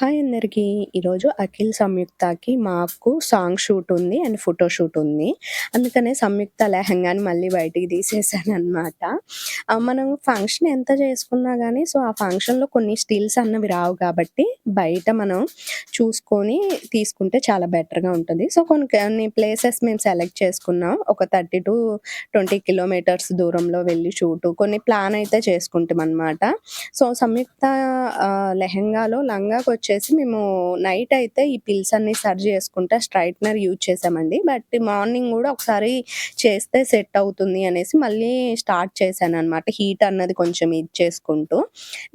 Hi అందరికీ. ఈరోజు అఖిల్, సంయుక్తకి మాకు సాంగ్ షూట్ ఉంది అండ్ ఫోటో షూట్ ఉంది. అందుకనే సంయుక్త లెహంగాని మళ్ళీ బయటికి తీసేసాననమాట. మనం ఫంక్షన్ ఎంత చేసుకున్నా గానీ ఆ ఫంక్షన్‌లో కొన్ని స్టిల్స్ అన్నవి రావు కాబట్టి బయట మనం చూసుకొని తీసుకుంటే చాలా బెటర్‌గా ఉంటది. కొన్ని ప్లేసెస్ మేము సెలెక్ట్ చేసుకున్నాం. ఒక 30-20 కిలోమీటర్స్ దూరంలో వెళ్లి షూటు కొన్ని ప్లాన్ అయితే చేసుకుంటామనమాట. సంయుక్త లెహెంగాలో లంగాకొచ్చేసి మేము నైట్ అయితే ఈ పిల్స్ అన్నీ సరి చేసుకుంటా స్ట్రైట్‌నర్ యూజ్ చేశామండి. బట్ మార్నింగ్ గూడా ఒకసారి చేస్తే సెట్ అవుతుంది అనేసి మళ్ళీ స్టార్ట్ చేశాననమాట. హీట్ అన్నది కొంచెం ఇది చేసుకుంటూ.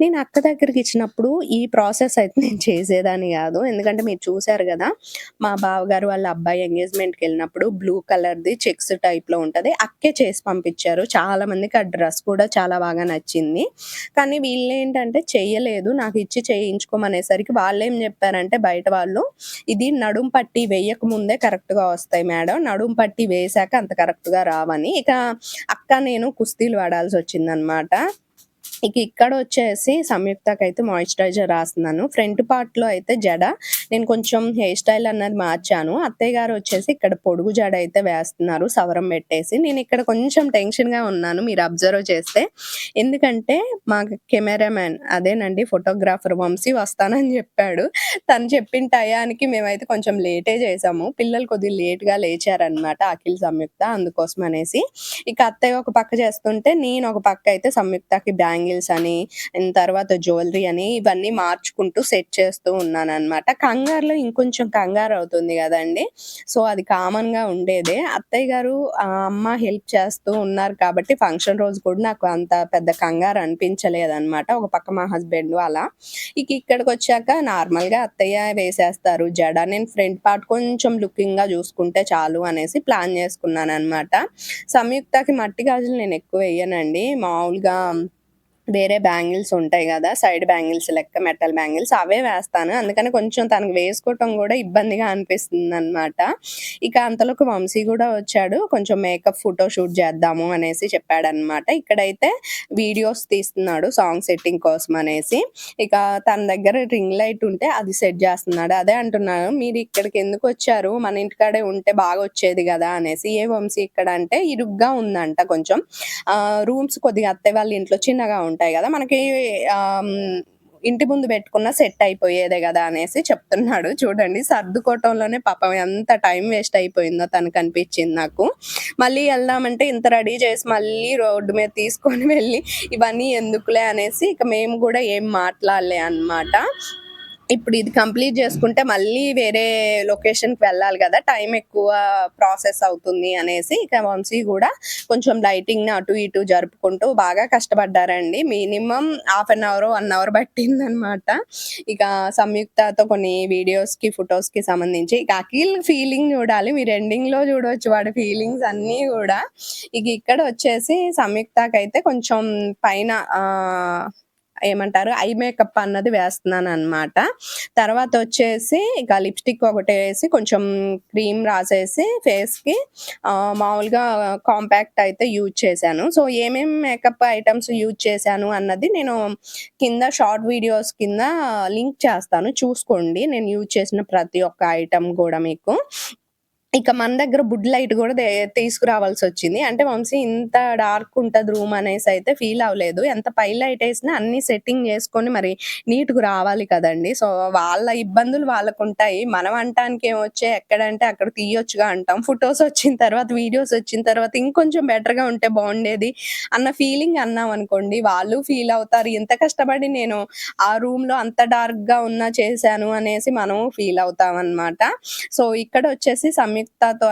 నేను అక్క దగ్గరికిచ్చినప్పుడు ఈ ప్రాసెస్ అయితే నేను చేసేదాన్ని గాదు. ఎందుకంటే మీరు చూసారు గదా! మా బావగారు వాళ్ళ అబ్బాయి ఎంగేజ్‌మెంట్‌కెళ్ళినప్పుడు బ్లూ కలర్‌ది చెక్స్ టైప్‌లో ఉంటది. అక్కే చేసి పంపించారు. చాలా మందికి ఆ డ్రెస్ కూడా చాలా బాగా నచ్చింది. కానీ వీళ్ళేంటంటే చెయ్యలేదు. నాకిచ్చి చేయించుకోమనేసరికి వాళ్ళేం జెప్పారంటే బయట వాళ్ళు, "ఇది నడుం పట్టీ వెయ్యక ముందే కరెక్ట్‌గా వస్తాయి మేడం. నడుం పట్టీ వేశాక అంత కరెక్ట్‌గా రావని." ఇక అక్క, నేను కుస్తీలు పడాల్సొచ్చిందనమాట. ఇక్కడొచ్చేసి సంయుక్తకైతే మాయిశ్చరైజర్ రాస్తున్నాను. ఫ్రంట్ పార్ట్‌లో అయితే జడ నేను కొంచెం హెయిర్ స్టైల్ అన్నది మార్చాను. అత్తయ్య గారొచ్చేసి ఇక్కడ పొడుగు జడ అయితే వేస్తున్నారు సవరం పెట్టేసి. నేనిక్కడ కొంచెం టెన్షన్‌గా ఉన్నాను మీరు అబ్జర్వ్ చేస్తే. ఎందుకంటే మా కెమెరామాన్ అదేనండి ఫోటోగ్రాఫర్ వంశీ వస్తానని జెప్పాడు. తను చెప్పిన టయానికి మేమైతే కొంచెం లేటే చేసాము. పిల్లలు కొద్దిగా లేట్‌గా లేచారనమాట అఖిల్, సంయుక్త అందుకోసమనేసి. ఇక అత్తయ్య ఒక పక్క చేస్తుంటే నేను ఒక పక్క అయితే సంయుక్తకి బ్యాంగిల్స్ అని, తర్వాత జ్యువెలరీ అని ఇవన్నీ మార్చుకుంటూ సెట్ చేస్తూ ఉన్నాననమాట. కంగారులో ఇంకొంచెం కంగారవుతుంది గదండీ! అది కామన్‌గా ఉండేదే. అత్తయ్య గారు అమ్మ హెల్ప్ చేస్తూ ఉన్నారు కాబట్టి ఫంక్షన్ రోజు కూడా నాకు అంత పెద్ద కంగారు అనిపించలేదనమాట. ఒక పక్క మా హస్బెండు అలా. ఇక్కడికొచ్చాక నార్మల్‌గా అత్తయ్య వేసేస్తారు జడ. నేను ఫ్రంట్ పార్ట్ కొంచెం లుకింగ్‌గా జూసుకుంటే చాలు అనేసి ప్లాన్ జేసుకున్నాననమాట. సంయుక్తకి మట్టి గాజులు నేనెక్కువెయ్యనండి. మామూలుగా వేరే బ్యాంగిల్స్ ఉంటాయి గదా! సైడ్ బ్యాంగిల్స్ లెక్క మెటల్ బ్యాంగిల్స్ అవే వేస్తాను. అందుకని కొంచెం తనకు వేసుకోవటం గూడా ఇబ్బందిగా అనిపిస్తుందనమాట. అంతలోకి వంశీ గూడా వచ్చాడు. కొంచెం మేకప్ ఫోటో షూట్ చేద్దాము అనేసి చెప్పాడనమాట. ఇక్కడైతే వీడియోస్ తీస్తున్నాడు సాంగ్ సెట్టింగ్ కోసం అనేసి. తన దగ్గర రింగ్ లైట్ ఉంటే అది సెట్ జేస్తున్నాడు. అదే అంటున్నాను మీరిక్కడికెందుకొచ్చారు? మన ఇంటికాడే ఉంటే బాగొచ్చేది గదా! అనేసి. ఏ వంశీ ఇక్కడ అంటే ఇరుగ్గా ఉందంట కొంచెం. రూమ్స్ కొద్దిగా అత్తయ్య వాళ్ళ ఇంట్లో చిన్నగా ఉంటాయి గదా! మనకి ఆహ్, హ్మ్, ఇంటి ముందు పెట్టుకున్న సెట్ అయిపోయేదే గదా! అనేసి చెప్తున్నాడు. చూడండి సర్దుకోవటంలోనే పాపం ఎంత టైం వేస్ట్ అయిపోయిందో తనకనిపించింది నాకు. మళ్ళీ ఎళ్దామంటే ఇంత రెడీ చేసి మళ్ళీ రోడ్డు మీద తీసుకొని వెళ్ళి ఇవన్నీ ఎందుకులే అనేసి ఇక మేము గూడా ఏం మాట్లాడలే అన్నమాట. ఇప్పుడు ఇది కంప్లీట్ జేసుకుంటే మళ్ళీ వేరే లొకేషన్‌కి వెళ్ళాలి గదా! టైం ఎక్కువ ప్రాసెస్ అవుతుంది అనేసి ఇక వంశీ గూడా కొంచెం లైటింగ్‌ని అటు ఇటు జరుపుకుంటూ బాగా కష్టపడ్డారండి. Minimum half an hour, 1 hour పట్టిందనమాట. ఇక సంయుక్తతో కొన్ని వీడియోస్‌కి, ఫోటోస్‌కి సంబంధించి అఖిల్ ఫీలింగ్ జూడాలి. మీరు ఎండింగ్‌లో జూడొచ్చు వాడి ఫీలింగ్స్ అన్నీ గూడా. ఇక్కడొచ్చేసి సంయుక్తకైతే కొంచెం పైన ఏమంటారు ఐ మేకప్ అన్నది వేస్తున్నాననమాట. తర్వాతొచ్చేసి లిప్‌స్టిక్ ఒకటేసి కొంచెం క్రీమ్ రాసేసి ఫేస్‌కి మామూలుగా కాంపాక్ట్ అయితే యూజ్ చేశాను. ఏమేం మేకప్ ఐటెమ్స్ యూజ్ చేశాను అన్నది నేను కింద షార్ట్ వీడియోస్ కింద లింక్ చేస్తాను చూసుకోండి. నేను యూజ్ చేసిన ప్రతి ఒక్క ఐటెమ్ గూడా మీకు. మన దగ్గర వుడ్ లైట్ గూడా తీసుకురావాల్సొచ్చింది. అంటే వంశీ ఇంత డార్క్ ఉంటది రూమ్ అనేసయితే ఫీల్ అవ్వలేదు. ఎంత పై లైటేసినా అన్నీ సెట్టింగ్ జేసుకొని మరి నీట్‌గా రావాలి కదండీ! వాళ్ళ ఇబ్బందులు వాళ్ళకుంటాయి. మనం అంటానికేమొచ్చే ఎక్కడంటే అక్కడ తీయొచ్చుగా అంటాం. ఫోటోసొచ్చిన తర్వాత, వీడియోసొచ్చిన తర్వాత ఇంకొంచెం బెటర్‌గా ఉంటే బావుండేది అన్న ఫీలింగ్ అన్నామనుకోండి, వాళ్ళు ఫీల్ అవుతారు. ఇంత కష్టపడి నేను ఆ రూమ్‌లో అంత డార్క్‌గా ఉన్నా చేశాను అనేసి మనము ఫీల్ అవుతామనమాట. ఇక్కడొచ్చేసి సంయుక్తతో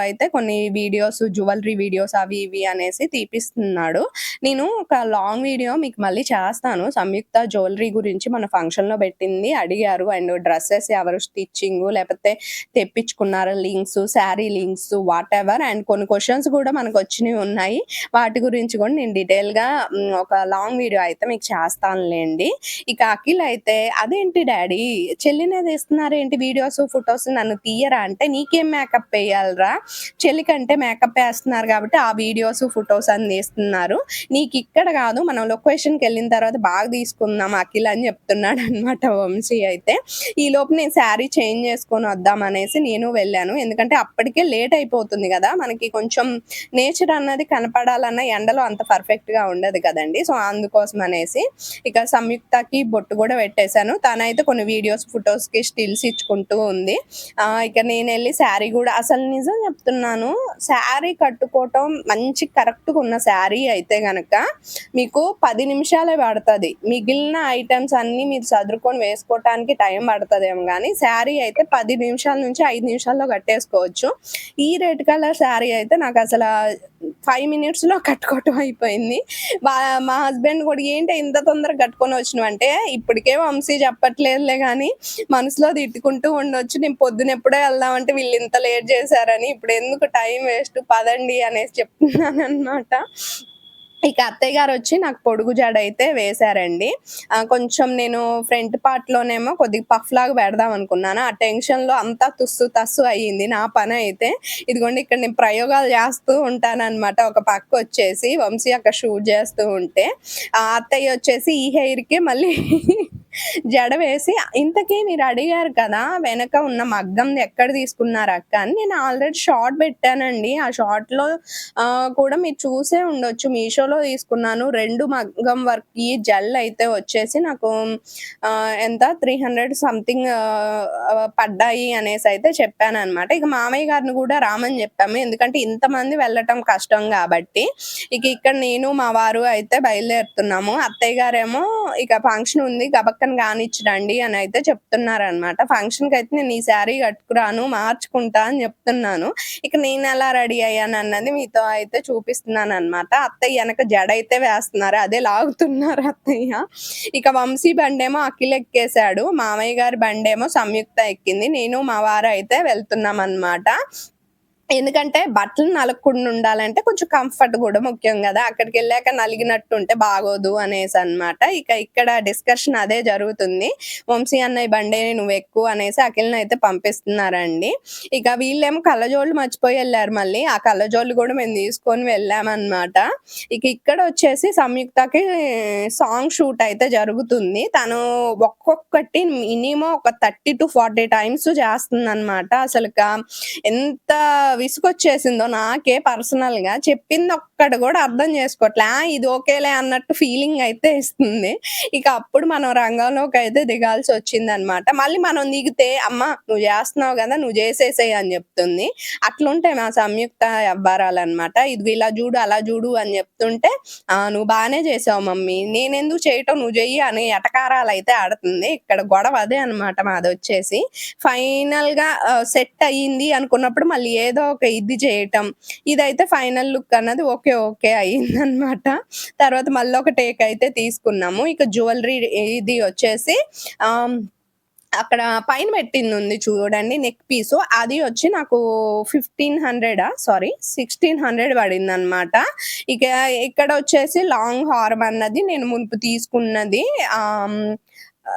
అయితే కొన్ని వీడియోస్, జ్యువెలరీ వీడియోస్ అవి ఇవి అనేసి తీపిస్తున్నాడు. నేను ఒక లాంగ్ వీడియో మీకు మళ్ళీ చేస్తాను. సంయుక్త జ్యువెలరీ గురించి మన ఫంక్షన్‌లో పెట్టింది అడిగారు. అండ్ డ్రెసెస్ ఎవరు స్టిచ్చింగు లేపోతే తెప్పించుకున్నారా links, sari links whatever and కొన్ని క్వెషన్స్ గూడా మనకొచ్చినియి ఉన్నాయి. వాటి గురించి గూడా నేను డీటెయిల్‌గా ఒక లాంగ్ వీడియో అయితే మీకు చేస్తానులెండి. అఖిల్ అయితే "అదేంటి డాడీ చెల్లినే తీస్తున్నారేంటి వీడియోస్, ఫోటోస్ నన్ను తీయరా?" అంటే "నీకేం మేకప్ ఎయ్యాలి?" తీయాలిరా, చెల్లికంటే మేకప్ వేస్తున్నారు కాబట్టి ఆ వీడియోస్ ఫొటోస్ అని తీస్తున్నారు, నీకు ఇక్కడ కాదు మనం లొకేషన్కి వెళ్ళిన తర్వాత బాగా తీసుకుందాం అఖిల్ అని చెప్తున్నాడు అనమాట వంశీ అయితే. ఈ లోపు నేను శారీ చేంజ్ చేసుకొని వద్దాం అనేసి నేను వెళ్ళాను, ఎందుకంటే అప్పటికే లేట్ అయిపోతుంది కదా, మనకి కొంచెం నేచర్ అన్నది కనపడాలన్న ఎండలో అంత పర్ఫెక్ట్ గా ఉండదు కదండి. సో అందుకోసం అనేసి ఇక సంయుక్తకి బొట్టు కూడా పెట్టేశాను, తనైతే కొన్ని వీడియోస్ ఫొటోస్ కి స్టిల్స్ ఇచ్చుకుంటూ ఉంది. ఇక నేను వెళ్ళి శారీ కూడా, అసలు నిజం చెప్తున్నాను, శారీ కట్టుకోవటం మంచి కరెక్ట్గా ఉన్న శారీ అయితే గనక మీకు 10 నిమిషాలే పడుతుంది, మిగిలిన ఐటమ్స్ అన్ని మీరు చదువుకొని వేసుకోవటానికి టైం పడుతుందేమో, కానీ శారీ అయితే 10 నిమిషాల నుంచి 5 నిమిషాల్లో కట్టేసుకోవచ్చు. ఈ రెడ్ కలర్ శారీ అయితే నాకు అసలు 5 మినిట్స్లో కట్టుకోవటం అయిపోయింది. మా హస్బెండ్ కూడా ఏంటి ఇంత తొందరగా కట్టుకొని వచ్చినావు అంటే, ఇప్పటికే వంశీ చెప్పట్లేదులే కానీ మనసులో తిట్టుకుంటూ ఉండొచ్చు, నేను పొద్దున ఎప్పుడో వెళ్దామంటే వీళ్ళు ఇంత లేట్ చేశారని, ఇప్పుడు ఎందుకు టైం వేస్ట్ పదండి అనేసి చెప్తున్నాను అనమాట. ఇక అత్తయ్య గారు వచ్చి నాకు పొడుగు జడ అయితే వేశారండి. కొంచెం నేను ఫ్రంట్ పార్ట్లోనేమో కొద్దిగా పఫ్ లాగా పెడదాం అనుకున్నాను, ఆ టెన్షన్లో అంతా తుస్సు తస్సు అయ్యింది నా పని అయితే. ఇదిగోండి ఇక్కడ నేను ప్రయోగాలు చేస్తూ ఉంటానన్నమాట, ఒక పక్క వచ్చేసి వంశీ అక్కడ షూట్ చేస్తూ ఉంటే అత్తయ్య వచ్చేసి ఈ హెయిర్కి మళ్ళీ జడ వేసి, ఇంతకీ మీరు అడిగారు కదా వెనక ఉన్న మగ్గం ఎక్కడ తీసుకున్నారు అక్క అని, నేను ఆల్రెడీ షార్ట్ పెట్టానండి. ఆ షార్ట్లో కూడా మీరు చూసే ఉండొచ్చు, మీషోలో తీసుకున్నాను. 2 మగ్గం వర్క్ ఈ జెల్ అయితే వచ్చేసి నాకు ఎంత 300 సంథింగ్ పడ్డాయి అనేసి అయితే చెప్పాను అనమాట. ఇక మామయ్య గారిని కూడా రామని చెప్పాము, ఎందుకంటే ఇంతమంది వెళ్ళటం కష్టం కాబట్టి. ఇక ఇక్కడ నేను మా వారు అయితే బయలుదేరుతున్నాము. అత్తయ్య గారేమో ఇక ఫంక్షన్ ఉంది గబక్కని కానిచ్చిరండి అని అయితే చెప్తున్నారు అనమాట. ఫంక్షన్కి అయితే నేను ఈ శారీ కట్టుకురాను మార్చుకుంటా అని చెప్తున్నాను. ఇక నేను ఎలా రెడీ అయ్యాను అన్నది మీతో అయితే చూపిస్తున్నాను అనమాట. అత్తయ్య వెనక జడ అయితే వేస్తున్నారు, అదే లాగుతున్నారు అత్తయ్య. ఇక వంశీ బండేమో అఖిల్ ఎక్కేశాడు, మామయ్య గారి బండేమో సంయుక్త ఎక్కింది, నేను మా వారు అయితే వెళ్తున్నాం అనమాట. ఎందుకంటే బట్టలు నలగకుండా ఉండాలంటే కొంచెం కంఫర్ట్ కూడా ముఖ్యం కదా, అక్కడికి వెళ్ళాక నలిగినట్టు ఉంటే బాగోదు అనేసి అనమాట. ఇక ఇక్కడ డిస్కషన్ అదే జరుగుతుంది, వంశీ అన్నయ్య బండే నువ్వు ఎక్కువ అనేసి అఖిల్ని అయితే పంపిస్తున్నారండి. ఇక వీళ్ళేమో కళ్ళజోళ్ళు మర్చిపోయి వెళ్ళారు, మళ్ళీ ఆ కళ్ళజోళ్ళు కూడా మేము తీసుకొని వెళ్ళామన్నమాట. ఇక ఇక్కడ వచ్చేసి సంయుక్తకి సాంగ్ షూట్ అయితే జరుగుతుంది, తను ఒక్కొక్కటి మినిమం ఒక 30 to 40 టైమ్స్ చేస్తుంది అనమాట. అసలు ఎంత విసుకొచ్చేసిందో నాకే పర్సనల్ గా, చెప్పింది ఒక్కటి కూడా అర్థం చేసుకోవట్లే, ఇది ఓకేలే అన్నట్టు ఫీలింగ్ అయితే ఇస్తుంది. ఇక అప్పుడు మనం రంగంలోకి అయితే దిగాల్సి వచ్చింది అనమాట. మళ్ళీ మనం దిగితే అమ్మ నువ్వు చేస్తున్నావు కదా నువ్వు చేసేసేయి అని చెప్తుంది. అట్లుంటాయి మా సంయుక్త అబ్బారాలు అనమాట. ఇది ఇలా చూడు అలా చూడు అని చెప్తుంటే నువ్వు బాగానే చేసావు మమ్మీ, నేనెందుకు చేయటం నువ్వు చెయ్యి అని ఎటకారాలు అయితే ఆడుతుంది. ఇక్కడ గొడవ అదే అనమాట మాది వచ్చేసి. ఫైనల్ గా సెట్ అయ్యింది అనుకున్నప్పుడు మళ్ళీ ఏదో ఒక ఇది చేయటం, ఇదైతే ఫైనల్ లుక్ అన్నది ఓకే అయ్యిందనమాట. తర్వాత మళ్ళీ ఒక టేక్ అయితే తీసుకున్నాము. ఇక జ్యువెలరీ ఇది వచ్చేసి అక్కడ పైన పెట్టింది ఉంది చూడండి నెక్ పీసు, అది వచ్చి నాకు 1600 పడింది అనమాట. ఇక ఇక్కడ వచ్చేసి లాంగ్ హారం అన్నది నేను మునుపు తీసుకున్నది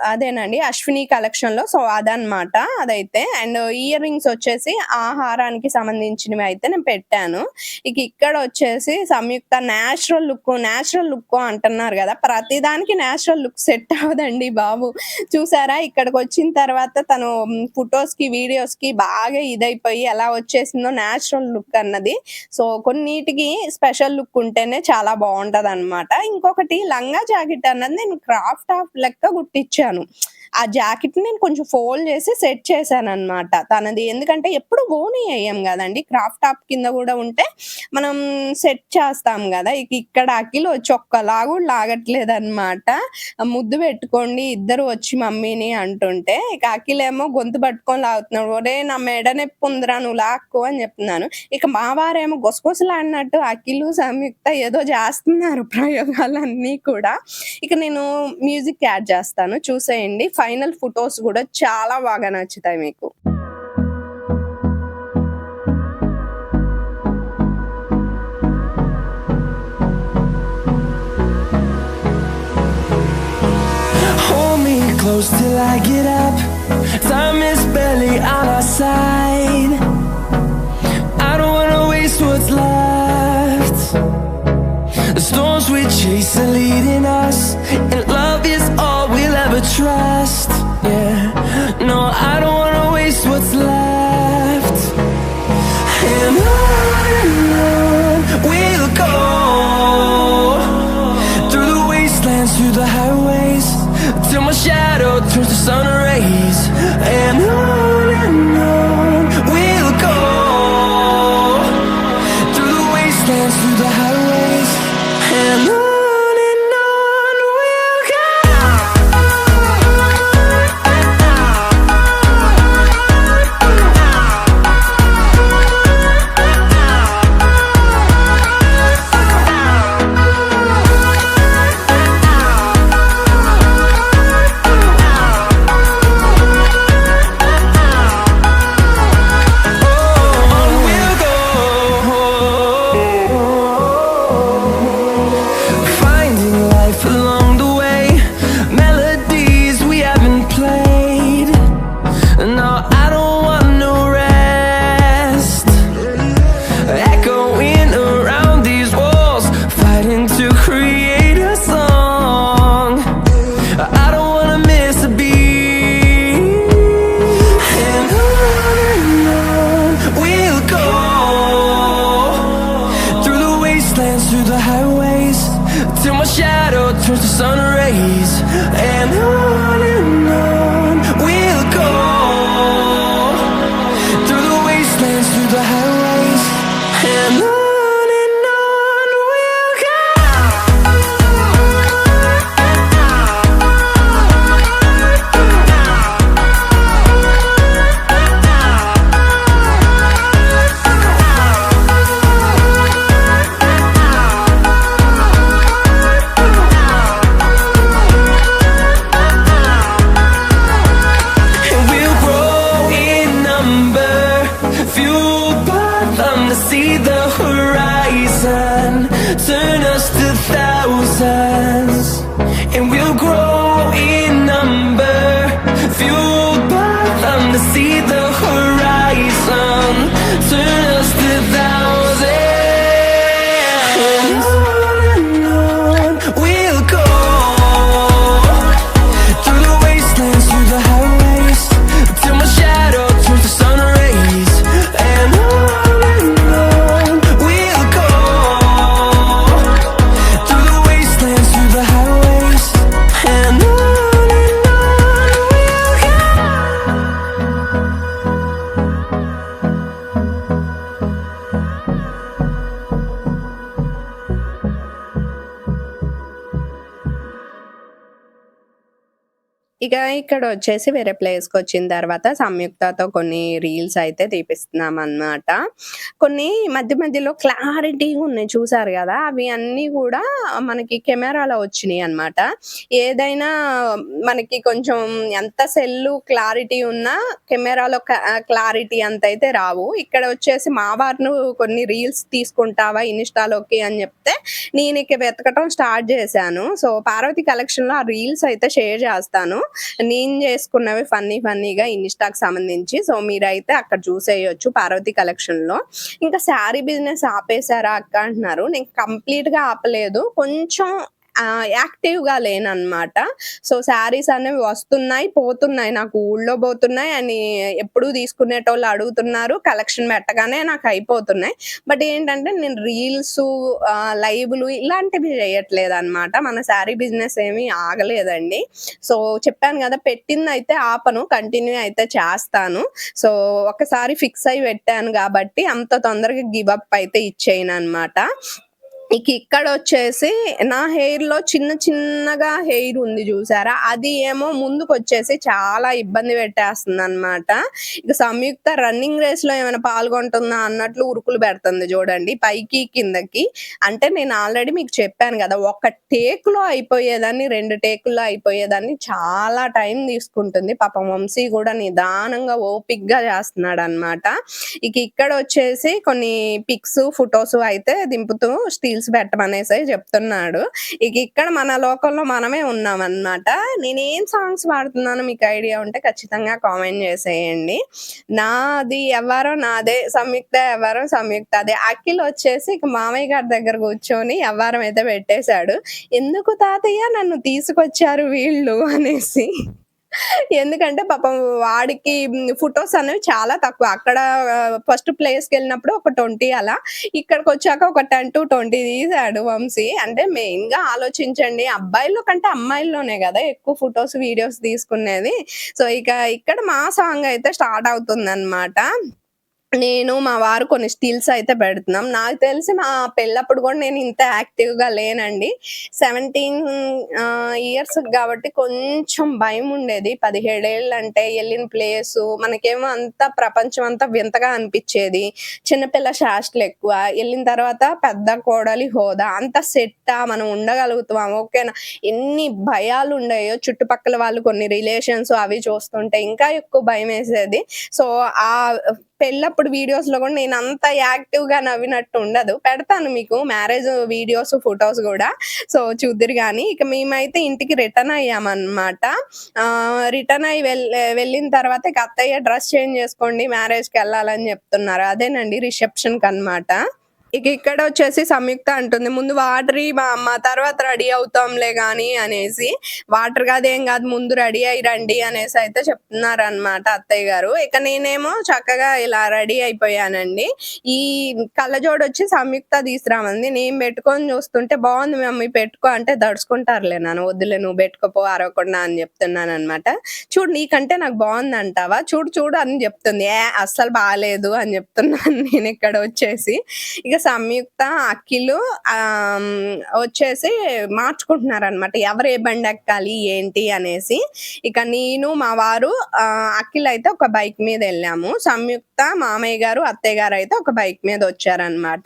అదేనండి అశ్విని కలెక్షన్ లో, సో అదనమాట అదైతే. అండ్ ఇయర్ రింగ్స్ వచ్చేసి ఆహారానికి సంబంధించినవి అయితే నేను పెట్టాను. ఇక ఇక్కడ వచ్చేసి సంయుక్త నేచురల్ లుక్ అంటున్నారు కదా, ప్రతిదానికి నేచురల్ లుక్ సెట్ అవ్వదండి బాబు. చూసారా ఇక్కడికి వచ్చిన తర్వాత తను ఫొటోస్ కి వీడియోస్ కి బాగా ఇదైపోయి ఎలా వచ్చేసిందో నేచురల్ లుక్ అన్నది. సో కొన్నిటికి స్పెషల్ లుక్ ఉంటేనే చాలా బాగుంటది అనమాట. ఇంకొకటి లంగా జాకెట్ అన్నది నేను క్రాఫ్ట్ టాప్ లెక్క గుట్టించాను, ఆ జాకెట్ నేను కొంచెం ఫోల్డ్ చేసి సెట్ చేశాను అనమాట తనది, ఎందుకంటే ఎప్పుడు ఓనీ అయ్యాం కదండి, క్రాఫ్ట్ టాప్ కింద కూడా ఉంటే మనం సెట్ చేస్తాం కదా. ఇక్కడ అఖిల్ వచ్చి ఒక్కలాగు లాగట్లేదు అనమాట, ముద్దు పెట్టుకోండి ఇద్దరు వచ్చి మమ్మీని అంటుంటే ఇక అఖిల్ ఏమో గొంతు పట్టుకొని లాగుతున్నాడు, ఒరే నా మెడ నొప్పి ఉందిరా నువ్వు లాక్కో అని చెప్తున్నాను. ఇక మా వారేమో గొసగొసలాడినట్టు అఖిల్ సంయుక్త ఏదో చేస్తున్నారు ప్రయోగాలన్నీ కూడా. ఇక నేను మ్యూజిక్ యాడ్ చేస్తాను చూసేయండి, ఫైనల్ ఫొటోస్ కూడా చాలా బాగా నచ్చుతాయి మీకు. Hold me close till I get up, time is barely on our side. grace are leading us, and love is all we'll ever trust. Yeah, no, I don't wanna waste what's left. And on we'll go, through the wastelands, through the highways, till my shadow turns to sun rays. And on we'll go, through the wastelands, through the highways, and on we'll go. Finding life along the way, melodies we haven't played. No, I don't want no rest. Echoing around these walls, fighting to create a song. I don't wanna miss a beat. And on we'll go, through the wastelands, through the highways, till my shadow turns to sun rays. And on we'll go, through the wastelands, through the highways, and on we'll go. And we'll grow in number, fueled by them to see the horizon, turn us to thousands. And we'll grow in number, fueled by them to see the horizon, turn us to thousands. And on we'll go, through the wastelands, through the highways, till my shadow turns to sun rays. And on we'll go, through the wastelands, through the highways, and on we'll go. ఇక ఇక్కడొచ్చేసి వేరే ప్లేస్‌కొచ్చిన తర్వాత సంయుక్తతో కొన్ని reels అయితే తీపిస్తున్నామనమాట. కొన్ని మధ్య మధ్యలో క్లారిటీగున్నాయి చూసారు గదా! అవి అన్నీ గూడా మనకి కెమెరాలో వచ్చినియనమాట. ఏదైనా మనకి కొంచెం ఎంత సెల్లు క్లారిటీ ఉన్నా కెమెరాలో క్లారిటీ అంతైతే రావు. ఇక్కడ వచ్చేసి మా వారు "నువ్వు కొన్ని రీల్స్ తీసుకుంటావా ఇన్‌స్టాలోకి" అని జెప్తే నేనిక వెతకటం స్టార్ట్ జేశాను. సో, పార్వతి కలెక్షన్‌లో ఆ రీల్స్ అయితే షేర్ జేస్తాను. నేను చేసుకున్నవి ఫన్నీగా ఇన్‌స్టాకి సంబంధించి. సో, మీరైతే అక్కడ చూసేయొచ్చు పార్వతి కలెక్షన్‌లో. ఇంకా శారీ బిజినెస్ ఆపేసారా అక్క అంటున్నారు. నేను కంప్లీట్‌గా ఆపలేదు. కొంచెం యాక్టివ్‌గా లేననమాట. సో, శారీస్ అనేవి వస్తున్నాయి, పోతున్నాయి. నాకు ఊళ్ళో పోతున్నాయి అని ఎప్పుడూ తీసుకునేటోళ్ళు అడుగుతున్నారు. కలెక్షన్ పెట్టగానే నాకు అయిపోతున్నాయి. బట్ ఏంటంటే నేను రీల్సు, లైవ్‌లు ఇలాంటివి చేయట్లేదనమాట. మన శారీ బిజినెస్ ఏమీ ఆగలేదండి. సో, చెప్పాను గదా! పెట్టిందయితే ఆపను. కంటిన్యూ అయితే చేస్తాను. సో, ఒకసారి ఫిక్స్ అయ్యి పెట్టాను గాబట్టి అంత తొందరగా గివ్ అప్ అయితే ఇచ్చేయననమాట. ఇక ఇక్కడొచ్చేసి నా హెయిర్‌లో చిన్నగా హెయిర్ ఉంది జూసారా? అది ఏమో ముందుకొచ్చేసి చాలా ఇబ్బంది పెట్టేస్తుందనమాట. ఇక సంయుక్త రన్నింగ్ రేస్‌లో ఏమైనా పాల్గొంటుందా అన్నట్లు ఉరుకులు పెడుతుంది జూడండి పైకి, కిందకి. అంటే నేను ఆల్రెడీ మీకు చెప్పాను గదా! ఒక టేక్‌లో అయిపోయేదాన్ని 2 టేకుల్లో అయిపోయేదాన్ని చాలా టైం తీసుకుంటుంది. పాపం వంశీ గూడా నిదానంగా ఓపికగా చేస్తున్నాడనమాట. ఇక ఇక్కడొచ్చేసి కొన్ని పిక్స్, ఫోటోస్ అయితే దింపుతూ స్టిల్స్ రీల్స్ పెట్టమనేసి చెప్తున్నాడు. ఇక్కడ మన లోకంలో మనమే ఉన్నామన్నమాట. నేనేం సాంగ్స్ పాడుతున్నానో మీకు ఐడియా ఉంటే ఖచ్చితంగా కామెంట్ చేసేయండి. నాది ఎవ్వరం నాదే, సంయుక్త ఎవ్వరం సంయుక్తదే. అఖిల్ వచ్చేసి ఇక మామయ్య గారి దగ్గర కూర్చొని ఎవ్వరం అయితే పెట్టేశాడు. ఎందుకు తాతయ్య నన్ను తీసుకొచ్చారు వీళ్ళు అనేసి. ఎందుకంటే పాపం వాడికి ఫోటోస్ అనేవి చాలా తక్కువ. అక్కడ ఫస్ట్ ప్లేస్‌కెళ్ళినప్పుడు ఒక 20 అలా. ఇక్కడికొచ్చాక ఒక 10-20 తీసాడు వంశీ. అంటే మెయిన్‌గా ఆలోచించండి, అబ్బాయిల్లో కంటే అమ్మాయిల్లోనే గదా ఎక్కువ ఫోటోస్, వీడియోస్ తీసుకునేది. సో, ఇక్కడ మా సాంగ్ అయితే స్టార్ట్ అవుతుందన్నమాట. నేను, మా వారు కొన్ని స్టిల్స్ అయితే పెడుతున్నాం. నాకు తెలిసి మా పెళ్ళప్పుడు గూడా నేను ఇంత యాక్టివ్‌గా లేనండి. 17 ఇయర్స్ గాబట్టి కొంచెం భయముండేది. 17 ఏళ్ళంటే ఎళ్ళిన ప్లేసు మనకేమో అంతా ప్రపంచం అంతా వింతగా అనిపిచ్చేది. చిన్నపిల్ల చేష్టలెక్కువ. ఎళ్ళిన తర్వాత పెద్ద కోడలి హోదా. అంతా సెట్టా? మనం ఉండగలుగుతామా? ఓకేనా? ఎన్ని భయాలుండేయో. చుట్టుపక్కల వాళ్ళు కొన్ని రిలేషన్స్ అవి చూస్తుంటే ఇంకా ఎక్కువ భయమేసేది. సో, పెళ్ళప్పుడు వీడియోస్‌లో గూడా నేనంత యాక్టివ్‌గా నవ్వినట్టు ఉండదు. పెడతాను మీకు మ్యారేజ్ వీడియోస్, ఫోటోస్ గూడా. సో, చూద్దురు గానీ. ఇక మేమైతే ఇంటికి రిటర్న్ అయ్యామన్నమాట. రిటర్న్ అయ్యి వెళ్ళిన తర్వాత ఇక అత్తయ్య డ్రెస్ చేంజ్ చేసుకోండి మ్యారేజ్‌కెళ్ళాలని చెప్తున్నారు. అదేనండి రిసెప్షన్‌కన్నమాట. ఇక్కడొచ్చేసి సంయుక్త అంటుంది, ముందు వాటర్ ఇయి మా అమ్మ, తర్వాత రెడీ అవుతాంలే గాని అనేసి. వాటర్ కాదేం కాదు, ముందు రెడీ అయ్యి రండి అనేసి అయితే చెప్తున్నారనమాట అత్తయ్య గారు. ఇక నేనేమో చక్కగా ఇలా రెడీ అయిపోయానండి. ఈ కళ్ళజోడొచ్చి సంయుక్త తీసుకురామంది. నేను పెట్టుకొని చూస్తుంటే బాగుంది మమ్మీ పెట్టుకో అంటే, దడుచుకుంటారులే నాన్న, వద్దులే నువ్వు పెట్టుకోపో అరవకుండా అని చెప్తున్నాననమాట. చూడు నీకంటే నాకు బాగుందంటావా, చూడు చూడు అని చెప్తుంది. అస్సలు బాలేదు అని చెప్తున్నాను నేను ఇక్కడ వచ్చేసి. ఇక సంయుక్త, అఖిల్ వచ్చేసి మార్చుకుంటున్నారనమాట. ఎవరు ఏ బండి ఎక్కాలి ఏంటి అనేసి. ఇక నేను, మా వారు, అఖిల్ అయితే ఒక బైక్ మీద వెళ్ళాము. సంయుక్త, మామయ్య గారు, అత్తయ్య గారు అయితే ఒక బైక్ మీద వచ్చారనమాట.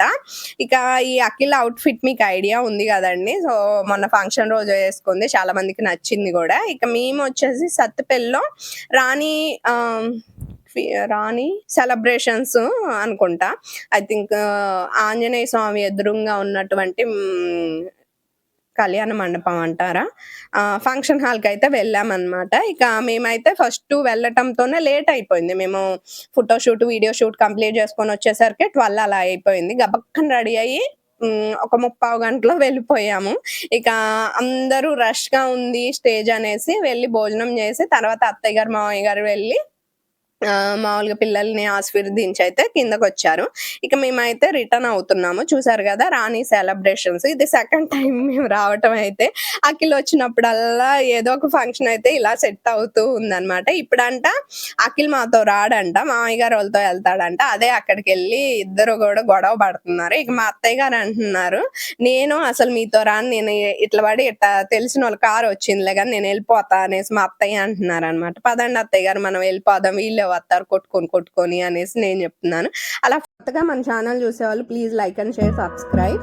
ఇక ఈ అఖిల్ అవుట్‌ఫిట్ మీకు ఐడియా ఉంది కదండి. సో, మొన్న ఫంక్షన్ రోజు వేసుకుంది, చాలా మందికి నచ్చింది కూడా. ఇక మేము వచ్చేసి సత్తుపల్లిలో రాణి సెలబ్రేషన్స్ అనుకుంటా. ఐ థింక్ ఆంజనేయ స్వామి ఎదురుంగా ఉన్నటువంటి కళ్యాణ మండపం అంటారా, ఫంక్షన్ హాల్‌కి అయితే వెళ్ళామన్నమాట. ఇక మేమైతే ఫస్ట్ వెళ్ళటంతోనే లేట్ అయిపోయింది. మేము photo shoot, video shoot complete చేసుకొని వచ్చేసరికి 12 అలా అయిపోయింది. గబక్కన రెడీ అయ్యి ఒక 35 గంటలో వెళ్ళిపోయాము. ఇక అందరూ రష్‌గా ఉంది స్టేజ్ అనేసి వెళ్ళి భోజనం చేసి, తర్వాత అత్తయ్య గారు, మామయ్య గారు వెళ్ళి మామూలుగా పిల్లల్ని ఆశీర్వదించి అయితే కిందకొచ్చారు. ఇక మేమైతే రిటర్న్ అవుతున్నాము. చూసారు కదా రాణి సెలబ్రేషన్స్. ఇది సెకండ్ టైం మేము రావటం అయితే. అఖిల్ వచ్చినప్పుడల్లా ఏదో ఒక ఫంక్షన్ అయితే ఇలా సెట్ అవుతూ ఉందన్నమాట. ఇప్పుడంట అఖిల్ మాతో రాడంట, మామయ్య గారు వాళ్ళతో వెళ్తాడంట. అదే అక్కడికెళ్ళి ఇద్దరు కూడా గొడవ పడుతున్నారు. ఇక మా అత్తయ్య గారు అంటున్నారు, నేను అసలు మీతో రాను, నేను ఇట్లా పడి ఇట్లా తెలిసిన వాళ్ళ కారు వచ్చిందిలే కానీ నేను వెళ్ళిపోతా అనేసి మా అత్తయ్య అంటున్నారు అనమాట. పదండి అత్తయ్య గారు మనం వెళ్ళిపోదాం, వీళ్ళే వస్తారు కొట్టుకొని అనేసి నేను చెప్తున్నాను. అలా కొత్తగా మన ఛానల్ చూసేవాళ్ళు please like and share, subscribe.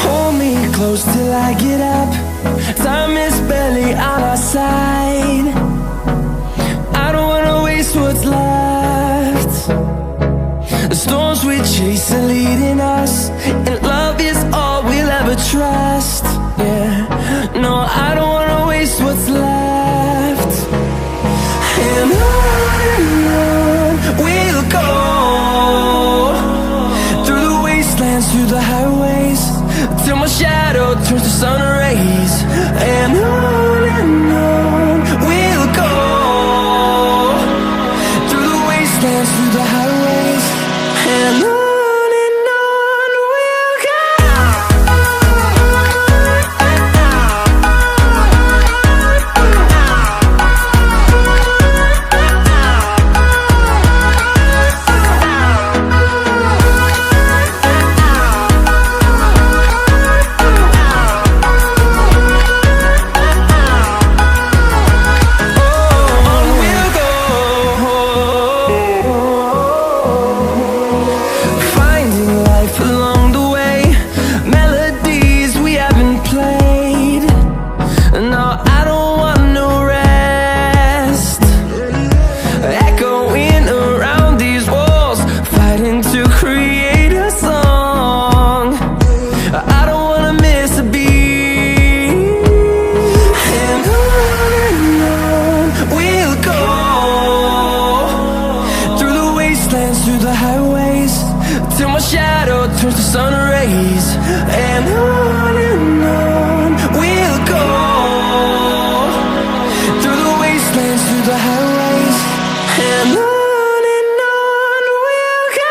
Hold me close till I get up. Time is barely on our side. I don't wanna waste what's left. The storms we chase are leading us, and love is all we'll ever trust. Yeah, no, I don't wanna waste what's left. And on we'll go, through the wastelands, through the highways, till my shadow turns to sun rays. And on we'll go, through the wastelands, through the highways, and on we'll go. rays, and on we'll go, through the wastelands, through the highways, and on we'll go.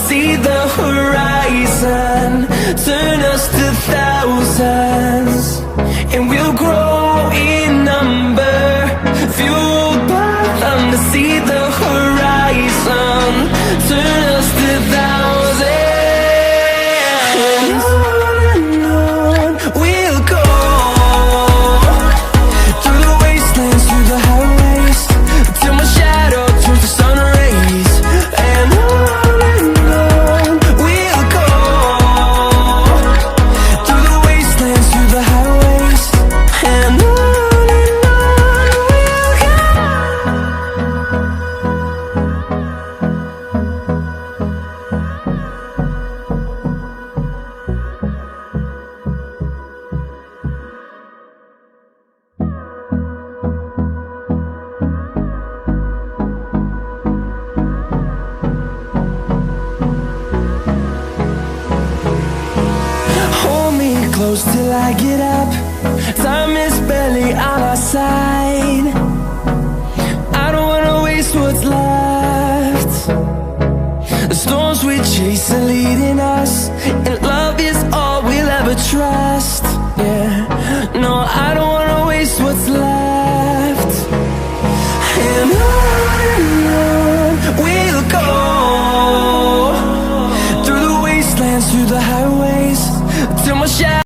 See the horizon, turn us to thousands, and we'll grow in number, fueled by them to see the horizon, turn us to thousands, and on we'll go, through the wastelands, through the highways, till my shadow turns to sun rays, and on close till I get up. Time is barely on our side. I don't wanna waste what's left. The storms we chase are leading us, and love is all we'll ever trust. Yeah, no, I don't wanna waste what's left. And on we'll go, through the wastelands, through the highways, till my shadow